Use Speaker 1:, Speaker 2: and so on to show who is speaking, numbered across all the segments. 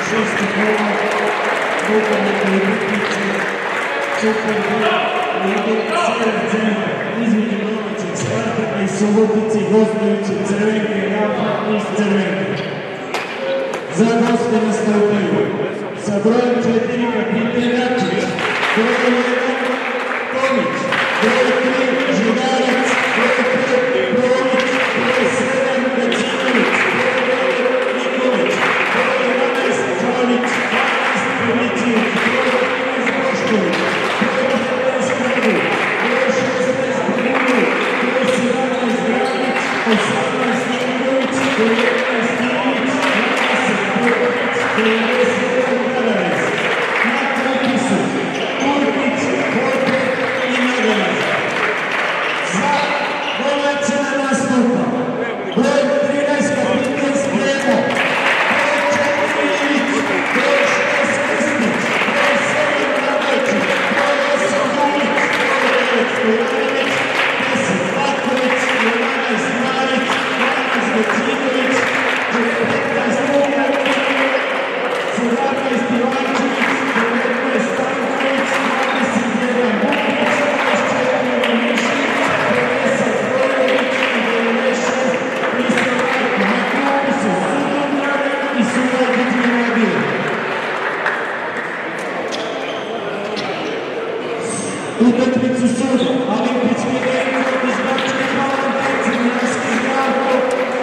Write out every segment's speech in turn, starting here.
Speaker 1: šesti kola rukometne utakmice Super B Lige Sjever Centar između domaćeg Spartaka i Subotice i gostujuće Crvenke Rafa iz Crvenke. Za goste nastupaju sa brojem 4 kapitan Račić, brojem 1 Tomić, broj 3 Židarac, broj 5 Prović, broj 7 Gacinović, broj 9 Nikolić, broj 11 Čolić, 12 Primićić, broj 13 Bošković, broj 15 Kradu, broj 16 Bruno, broj 17 Granić, 18 Ninković, 19 Ilić, 20 Popović, 91 Garares. Na popisu Kurtić, Horpe i Nagalac. Za domaća nastupa broj 13 kapitan Spremo, broj 4 Ilić, broj 6 Krstić, broj 7 Nadačić, broj 8 Dulić, broj 9 Stojanović, 10 Vaković, 11 Marić, 12 Gacinović, 15 Ugar, 17 Ivančević, 19 Stanković, 21 Bukić, 24 Mišić, 50 Brojović i 96 Istovarko. Na klubu su Sudovljane i Subotić Mobile. Utakmicu sude Olimpijski Veljko iz Bačke Palanke, Crnjanski Zdravko,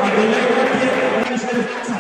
Speaker 1: a delegat je Neždevaca.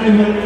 Speaker 1: time